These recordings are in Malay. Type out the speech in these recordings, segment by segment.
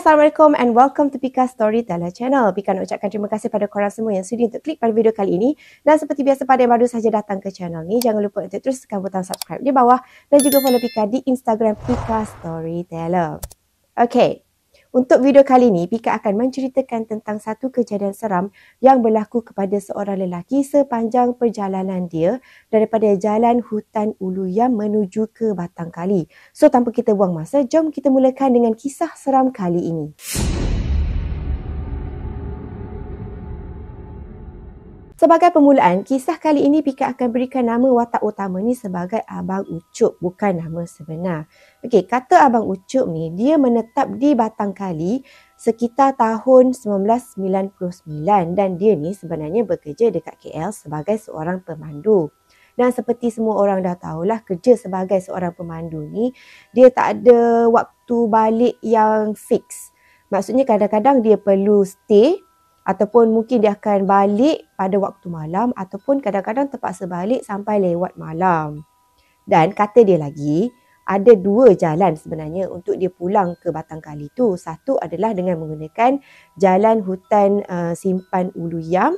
Assalamualaikum and welcome to Pika Storyteller Channel. Pika nak ucapkan terima kasih pada korang semua yang sudi untuk klik pada video kali ini. Dan seperti biasa pada yang baru saja datang ke channel ni, jangan lupa untuk terus tekan butang subscribe di bawah dan juga follow Pika di Instagram Pika Storyteller. Okay, untuk video kali ini, Pika akan menceritakan tentang satu kejadian seram yang berlaku kepada seorang lelaki sepanjang perjalanan dia daripada jalan hutan Ulu Yam menuju ke Batang Kali. So, tanpa kita buang masa, jom kita mulakan dengan kisah seram kali ini. Sebagai permulaan, kisah kali ini Pika akan berikan nama watak utama ni sebagai Abang Ucup, bukan nama sebenar. Okey, kata Abang Ucup ni, dia menetap di Batang Kali sekitar tahun 1999 dan dia ni sebenarnya bekerja dekat KL sebagai seorang pemandu. Dan seperti semua orang dah tahulah, kerja sebagai seorang pemandu ni, dia tak ada waktu balik yang fix. Maksudnya kadang-kadang dia perlu stay ataupun mungkin dia akan balik pada waktu malam ataupun kadang-kadang terpaksa balik sampai lewat malam. Dan kata dia lagi, ada dua jalan sebenarnya untuk dia pulang ke Batang Kali tu. Satu adalah dengan menggunakan jalan hutan simpan Ulu Yam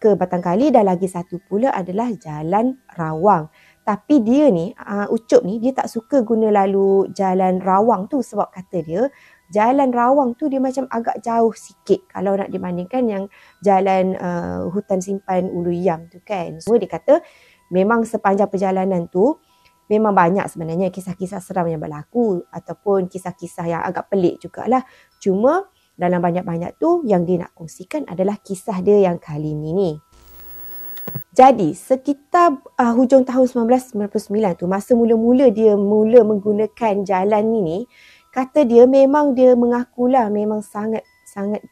ke Batang Kali dan lagi satu pula adalah jalan Rawang. Tapi dia ni, Ucup ni, dia tak suka guna lalu jalan Rawang tu sebab kata dia, jalan Rawang tu dia macam agak jauh sikit kalau nak dibandingkan yang jalan hutan simpan Ulu Yam tu kan. So dia kata memang sepanjang perjalanan tu memang banyak sebenarnya kisah-kisah seram yang berlaku ataupun kisah-kisah yang agak pelik jugalah. Cuma dalam banyak-banyak tu yang dia nak kongsikan adalah kisah dia yang kali ni. Jadi sekitar hujung tahun 1999 tu, masa mula-mula dia mula menggunakan jalan ni, kata dia memang dia mengakulah memang sangat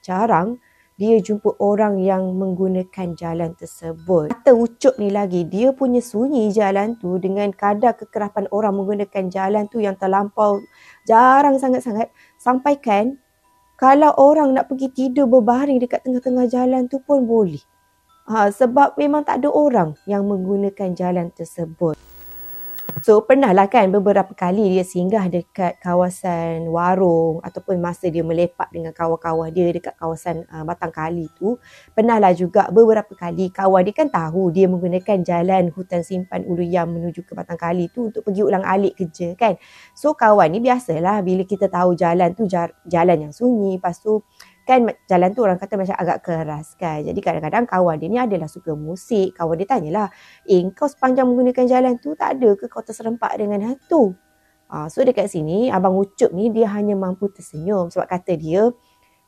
jarang dia jumpa orang yang menggunakan jalan tersebut. Kata Ucup ni lagi, dia punya sunyi jalan tu dengan kadar kekerapan orang menggunakan jalan tu yang terlampau jarang sangat-sangat, sampaikan kalau orang nak pergi tidur berbaring dekat tengah-tengah jalan tu pun boleh. Sebab memang tak ada orang yang menggunakan jalan tersebut. So, pernahlah kan beberapa kali dia singgah dekat kawasan warung ataupun masa dia melepak dengan kawan-kawan dia dekat kawasan Batang Kali tu. Pernahlah juga beberapa kali kawan dia kan tahu dia menggunakan jalan hutan simpan Ulu Yam menuju ke Batang Kali tu untuk pergi ulang-alik kerja kan. So, kawan ni biasalah bila kita tahu jalan tu jalan yang sunyi, lepas tu kan jalan tu orang kata macam agak keras kan. Jadi kadang-kadang kawan dia ni adalah suka musik. Kawan dia tanyalah, kau sepanjang menggunakan jalan tu tak ada ke kau terserempak dengan hantu? So dekat sini Abang Ucup ni dia hanya mampu tersenyum sebab kata dia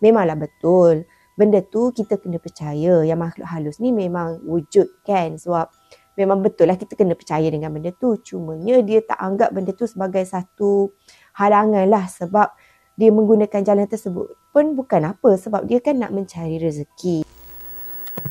memanglah betul. Benda tu kita kena percaya yang makhluk halus ni memang wujud kan. Sebab memang betul lah kita kena percaya dengan benda tu. Cumanya dia tak anggap benda tu sebagai satu halangan lah sebab dia menggunakan jalan tersebut pun bukan apa sebab dia kan nak mencari rezeki.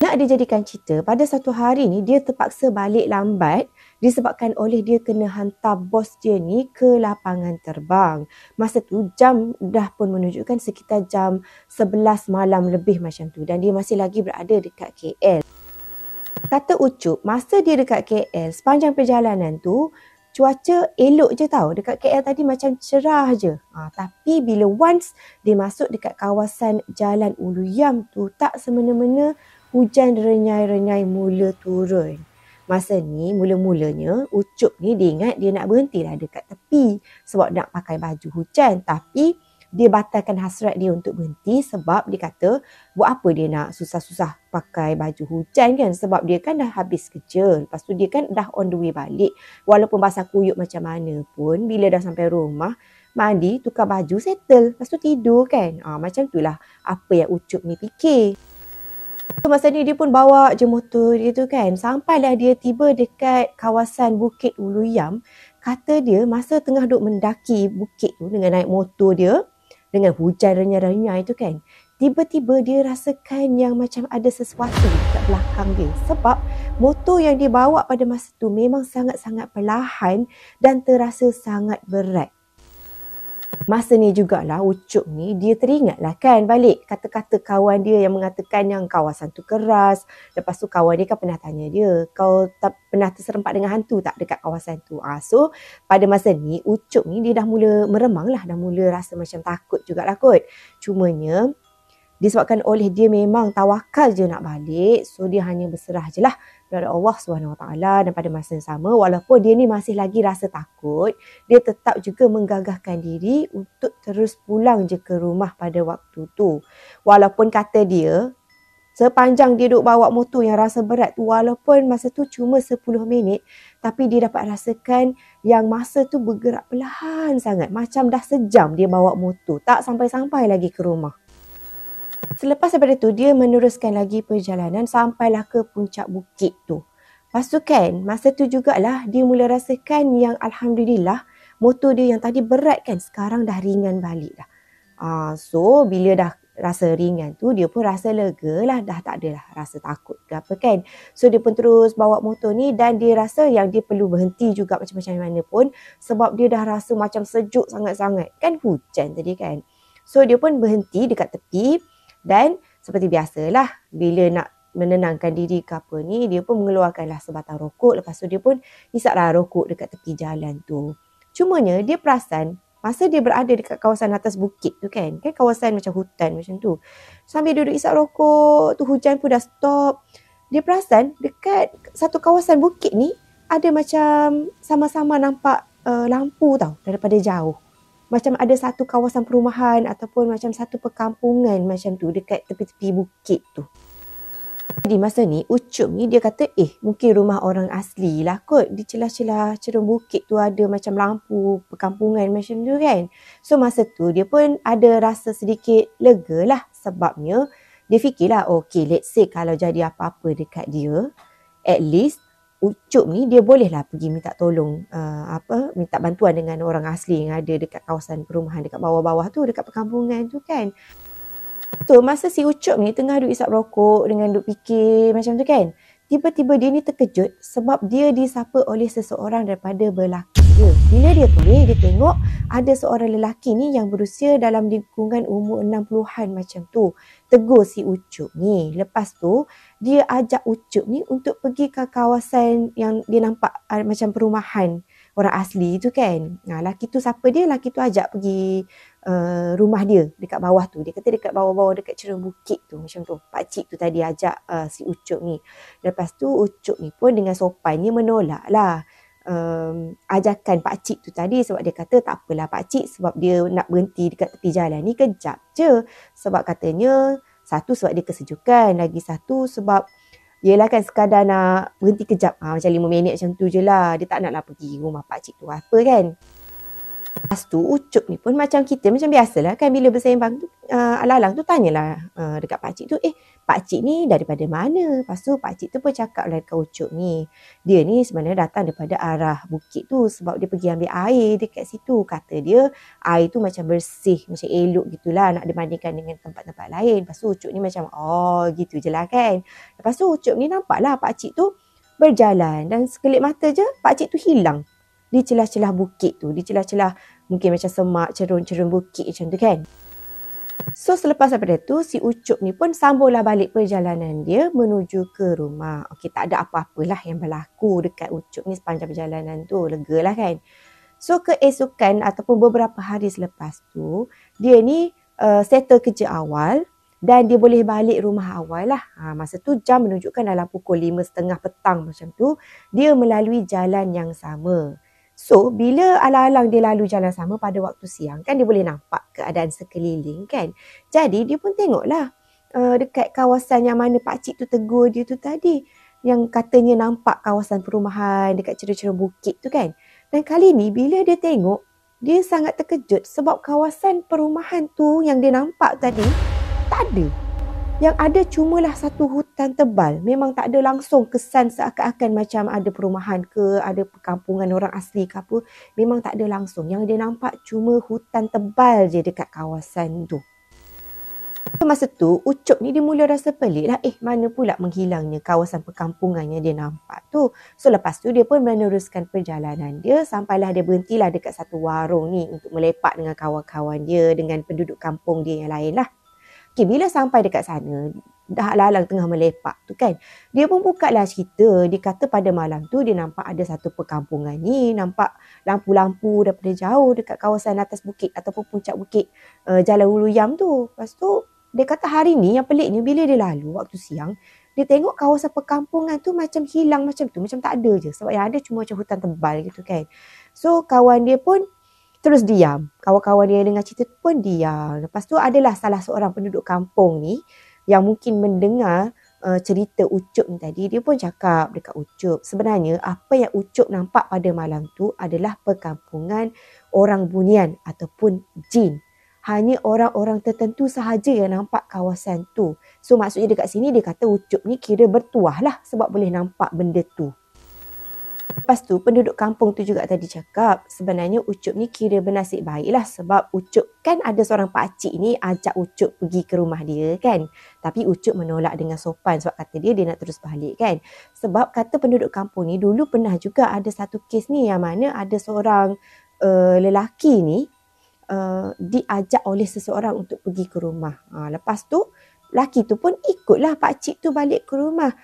Nak dijadikan cerita, pada satu hari ni dia terpaksa balik lambat disebabkan oleh dia kena hantar bos dia ni ke lapangan terbang. Masa tu jam dah pun menunjukkan sekitar jam 11 malam lebih macam tu dan dia masih lagi berada dekat KL. Kata Ucup, masa dia dekat KL sepanjang perjalanan tu cuaca elok je tau. Dekat KL tadi macam cerah je. Tapi bila once dia masuk dekat kawasan jalan Ulu Yam tu, tak semena-mena hujan renyai-renyai mula turun. Masa ni mula-mulanya Ucup ni dia ingat dia nak berhentilah dekat tepi sebab nak pakai baju hujan. Tapi dia batalkan hasrat dia untuk berhenti sebab dia kata buat apa dia nak susah-susah pakai baju hujan kan sebab dia kan dah habis kerja. Lepas tu dia kan dah on the way balik. Walaupun basah kuyup macam mana pun bila dah sampai rumah, mandi, tukar baju, settle. Lepas tu tidur kan. Macam itulah apa yang Ucup ni fikir. So, masa ni dia pun bawa je motor dia tu kan. Sampailah dia tiba dekat kawasan Bukit Ulu Yam. Kata dia masa tengah duk mendaki bukit tu dengan naik motor dia, dengan hujan renyai-renyai tu kan, tiba-tiba dia rasakan yang macam ada sesuatu dekat belakang dia. Sebab motor yang dia bawa pada masa tu memang sangat-sangat perlahan dan terasa sangat berat. Masa ni jugalah Ucup ni dia teringatlah kan balik kata-kata kawan dia yang mengatakan yang kawasan tu keras. Lepas tu kawan dia kan pernah tanya dia, kau tak pernah terserempak dengan hantu tak dekat kawasan tu? So pada masa ni Ucup ni dia dah mula meremang lah, dah mula rasa macam takut jugalah kot. Cumanya disebabkan oleh dia memang tawakal je nak balik, so dia hanya berserah je lah kepada Allah SWT. Dan pada masa yang sama, walaupun dia ni masih lagi rasa takut, dia tetap juga menggagahkan diri untuk terus pulang je ke rumah pada waktu tu. Walaupun kata dia, sepanjang dia duduk bawa motor yang rasa berat tu, walaupun masa tu cuma 10 minit, tapi dia dapat rasakan yang masa tu bergerak perlahan sangat. Macam dah sejam dia bawa motor, tak sampai-sampai lagi ke rumah. Selepas daripada tu, dia meneruskan lagi perjalanan sampailah ke puncak bukit tu. Lepas tu kan, masa tu jugalah dia mula rasakan yang Alhamdulillah, motor dia yang tadi berat kan, sekarang dah ringan balik dah. So, bila dah rasa ringan tu, dia pun rasa lega lah, dah tak adalah rasa takut ke apa kan. So, dia pun terus bawa motor ni dan dia rasa yang dia perlu berhenti juga macam-macam mana pun sebab dia dah rasa macam sejuk sangat-sangat. Kan hujan tadi kan. So, dia pun berhenti dekat tepi. Dan seperti biasalah, bila nak menenangkan diri ke apa ni, dia pun mengeluarkanlah sebatang rokok. Lepas tu dia pun hisaplah rokok dekat tepi jalan tu. Cumanya dia perasan, masa dia berada dekat kawasan atas bukit tu kan kawasan macam hutan macam tu. Sambil duduk hisap rokok tu, hujan pun dah stop. Dia perasan dekat satu kawasan bukit ni, ada macam sama-sama nampak lampu tau daripada jauh. Macam ada satu kawasan perumahan ataupun macam satu perkampungan macam tu dekat tepi-tepi bukit tu. Jadi masa ni Ucup ni dia kata mungkin rumah orang asli lah kot. Di celah-celah cerun bukit tu ada macam lampu perkampungan macam tu kan. So masa tu dia pun ada rasa sedikit lega lah sebabnya dia fikirlah let's say kalau jadi apa-apa dekat dia, at least Ucup ni dia bolehlah pergi minta tolong minta bantuan dengan orang asli yang ada dekat kawasan perumahan dekat bawah-bawah tu, dekat perkampungan tu kan. So masa si Ucup ni tengah duk isap rokok dengan duk fikir macam tu kan, tiba-tiba dia ni terkejut sebab dia disapa oleh seseorang daripada belakang dia. Bila dia toleh, dia tengok ada seorang lelaki ni yang berusia dalam lingkungan umur 60-an macam tu. Tegur si Ucup ni. Lepas tu, dia ajak Ucup ni untuk pergi ke kawasan yang dia nampak macam perumahan orang asli tu kan. Lelaki tu siapa dia? Lelaki tu ajak pergi rumah dia dekat bawah tu. Dia kata dekat bawah-bawah dekat cerun bukit tu macam tu. Pakcik tu tadi ajak si Ucup ni. Lepas tu Ucup ni pun dengan sopannya menolak lah ajakan pakcik tu tadi sebab dia kata tak apalah pakcik, sebab dia nak berhenti dekat tepi jalan ni kejap je. Sebab katanya satu sebab dia kesejukan, lagi satu sebab yelah kan sekadar nak berhenti kejap macam 5 minit macam tu je lah. Dia tak naklah pergi rumah pakcik tu apa kan. Lepas tu Ucup ni pun macam kita, macam biasalah kan bila bersembang tu, alang-alang tu tanyalah dekat pakcik tu, pakcik ni daripada mana? Lepas tu pakcik tu pun cakap lah dekat Ucup ni, dia ni sebenarnya datang daripada arah bukit tu sebab dia pergi ambil air dekat situ. Kata dia air tu macam bersih, macam elok gitulah nak dibandingkan dengan tempat-tempat lain. Lepas tu Ucup ni macam gitu je lah kan. Lepas tu Ucup ni nampaklah pakcik tu berjalan dan sekelip mata je pakcik tu hilang di celah-celah bukit tu, di celah-celah mungkin macam semak, cerun-cerun bukit macam tu kan. So selepas daripada tu, si Ucup ni pun sambunglah balik perjalanan dia menuju ke rumah. Tak ada apa-apalah yang berlaku dekat Ucup ni sepanjang perjalanan tu, lega lah kan. So keesokan ataupun beberapa hari selepas tu, dia ni settle kerja awal dan dia boleh balik rumah awal lah. Masa tu jam menunjukkan dalam pukul 5.30 petang macam tu, dia melalui jalan yang sama. So, bila alang-alang dia lalu jalan sama pada waktu siang, kan dia boleh nampak keadaan sekeliling kan. Jadi, dia pun tengoklah dekat kawasan yang mana pakcik tu tegur dia tu tadi. Yang katanya nampak kawasan perumahan dekat cerun-cerun bukit tu kan. Dan kali ni, bila dia tengok, dia sangat terkejut sebab kawasan perumahan tu yang dia nampak tadi, tak ada. Yang ada cumalah satu hutan tebal. Memang tak ada langsung kesan seakan-akan macam ada perumahan ke, ada perkampungan orang asli ke apa. Memang tak ada langsung. Yang dia nampak cuma hutan tebal je dekat kawasan tu. Masa tu, Ucup ni dia mula rasa pelik lah. Mana pula menghilangnya kawasan perkampungan yang dia nampak tu. So, lepas tu dia pun meneruskan perjalanan dia sampailah dia berhentilah dekat satu warung ni untuk melepak dengan kawan-kawan dia, dengan penduduk kampung dia yang lain lah. Bila sampai dekat sana, dah lalang tengah melepak tu kan, dia pun buka lah cerita. Dia kata pada malam tu dia nampak ada satu perkampungan ni, nampak lampu-lampu daripada jauh dekat kawasan atas bukit ataupun puncak bukit Jalan Ulu Yam tu. Lepas tu, dia kata hari ni yang peliknya bila dia lalu waktu siang, dia tengok kawasan perkampungan tu macam hilang macam tu, macam tak ada je. Sebab yang ada cuma macam hutan tebal gitu kan. So kawan dia pun terus diam. Kawan-kawan dia dengar cerita tu pun diam. Lepas tu adalah salah seorang penduduk kampung ni yang mungkin mendengar cerita Ucup ni tadi. Dia pun cakap dekat Ucup, sebenarnya apa yang Ucup nampak pada malam tu adalah perkampungan orang bunian ataupun jin. Hanya orang-orang tertentu sahaja yang nampak kawasan tu. So maksudnya dekat sini dia kata Ucup ni kira bertuah lah sebab boleh nampak benda tu. Lepas tu penduduk kampung tu juga tadi cakap sebenarnya Ucup ni kira bernasib baik lah sebab Ucup kan ada seorang pakcik ni ajak Ucup pergi ke rumah dia kan. Tapi Ucup menolak dengan sopan sebab kata dia nak terus balik kan. Sebab kata penduduk kampung ni dulu pernah juga ada satu kes ni yang mana ada seorang lelaki ni diajak oleh seseorang untuk pergi ke rumah. Lepas tu, lelaki tu pun ikutlah pakcik tu balik ke rumah.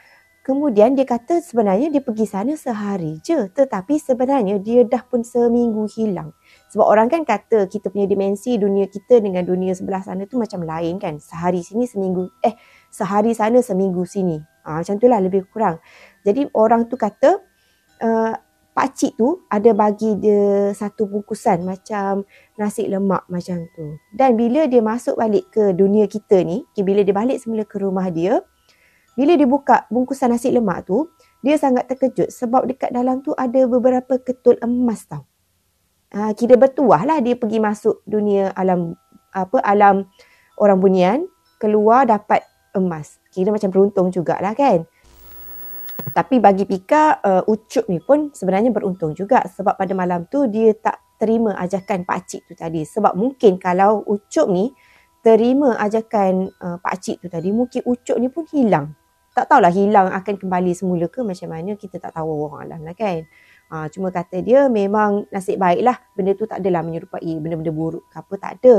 Kemudian dia kata sebenarnya dia pergi sana sehari je. Tetapi sebenarnya dia dah pun seminggu hilang. Sebab orang kan kata kita punya dimensi dunia kita dengan dunia sebelah sana tu macam lain kan. Sehari sana seminggu sini. Macam tu lah lebih kurang. Jadi orang tu kata pakcik tu ada bagi dia satu bungkusan macam nasi lemak macam tu. Dan bila dia masuk balik ke dunia kita ni, bila dia balik semula ke rumah dia, bila dia buka bungkusan nasi lemak tu, dia sangat terkejut sebab dekat dalam tu ada beberapa ketul emas tau. Kira bertuah lah dia pergi masuk dunia alam orang bunian, keluar dapat emas. Kira macam beruntung jugalah kan. Tapi bagi Pika, Ucup ni pun sebenarnya beruntung juga sebab pada malam tu dia tak terima ajakan pakcik tu tadi. Sebab mungkin kalau Ucup ni terima ajakan pakcik tu tadi, mungkin Ucup ni pun hilang. Tak tahulah hilang akan kembali semula ke macam mana, kita tak tahu orang alam lah kan. Cuma kata dia memang nasib baik lah, benda tu tak adalah menyerupai benda-benda buruk ke apa, tak ada.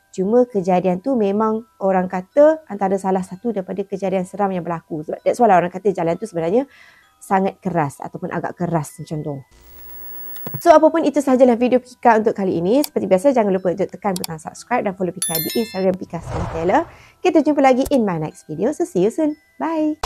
Cuma kejadian tu memang orang kata antara salah satu daripada kejadian seram yang berlaku. Sebab that's why orang kata jalan tu sebenarnya sangat keras ataupun agak keras macam tu. So apapun itu sahajalah video Pika untuk kali ini. Seperti biasa jangan lupa untuk tekan butang subscribe dan follow Pika di Instagram Pika Storyteller. Kita jumpa lagi in my next video. So see you soon. Bye.